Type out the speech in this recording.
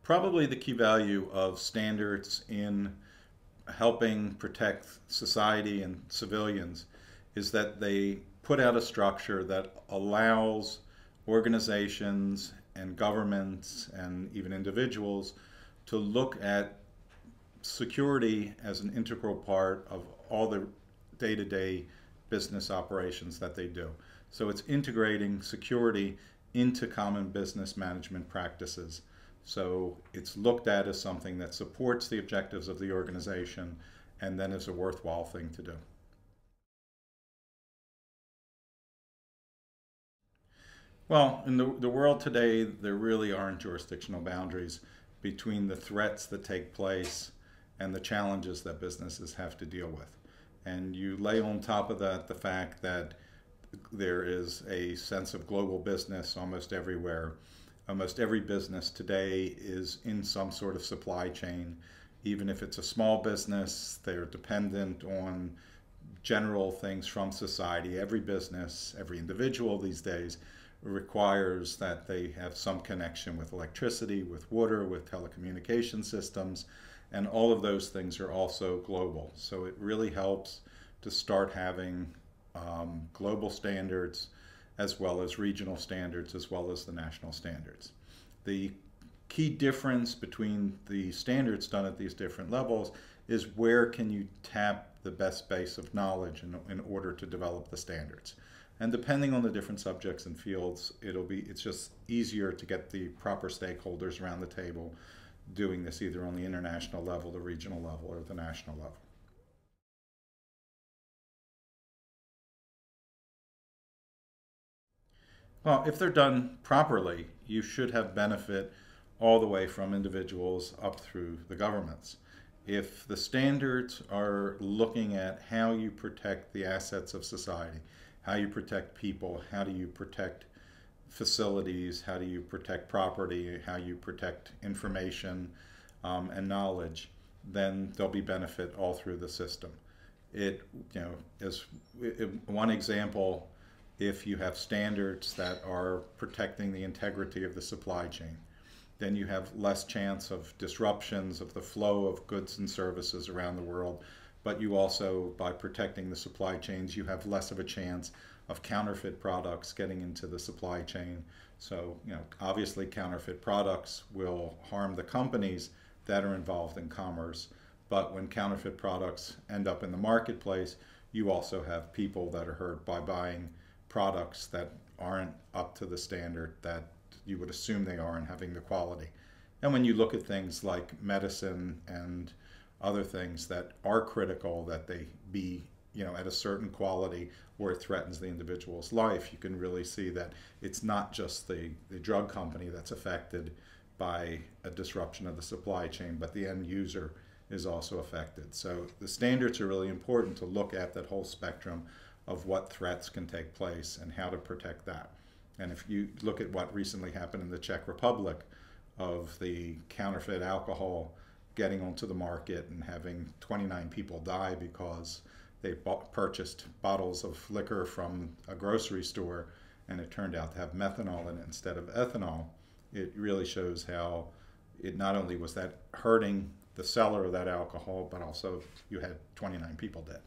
Probably the key value of standards in helping protect society and civilians is that they put out a structure that allows organizations and governments and even individuals to look at security as an integral part of all the day-to-day business operations that they do. So it's integrating security into common business management practices. So it's looked at as something that supports the objectives of the organization and then is a worthwhile thing to do. Well, in the world today, there really aren't jurisdictional boundaries between the threats that take place and the challenges that businesses have to deal with. And you lay on top of that the fact that there is a sense of global business almost everywhere. Almost every business today is in some sort of supply chain. Even if it's a small business, they're dependent on general things from society. Every business, every individual these days requires that they have some connection with electricity, with water, with telecommunication systems, and all of those things are also global. So it really helps to start having global standards as well as regional standards as well as the national standards. The key difference between the standards done at these different levels is where can you tap the best base of knowledge in order to develop the standards. And depending on the different subjects and fields, it's just easier to get the proper stakeholders around the table doing this either on the international level, the regional level, or the national level. Well, if they're done properly, you should have benefit all the way from individuals up through the governments. If the standards are looking at how you protect the assets of society, how you protect people, how do you protect facilities, how do you protect property, how you protect information and knowledge, then there'll be benefit all through the system. As one example, if you have standards that are protecting the integrity of the supply chain, then you have less chance of disruptions of the flow of goods and services around the world. But you also, by protecting the supply chains, you have less of a chance of counterfeit products getting into the supply chain. So, obviously counterfeit products will harm the companies that are involved in commerce. But when counterfeit products end up in the marketplace, you also have people that are hurt by buying products that aren't up to the standard that you would assume they are and having the quality. And when you look at things like medicine and other things that are critical that they be at a certain quality where it threatens the individual's life, you can really see that it's not just the drug company that's affected by a disruption of the supply chain, but the end user is also affected. So the standards are really important to look at that whole spectrum of what threats can take place and how to protect that. And if you look at what recently happened in the Czech Republic of the counterfeit alcohol getting onto the market and having 29 people die because they purchased bottles of liquor from a grocery store and it turned out to have methanol in it instead of ethanol, it really shows how it not only was that hurting the seller of that alcohol, but also you had 29 people dead.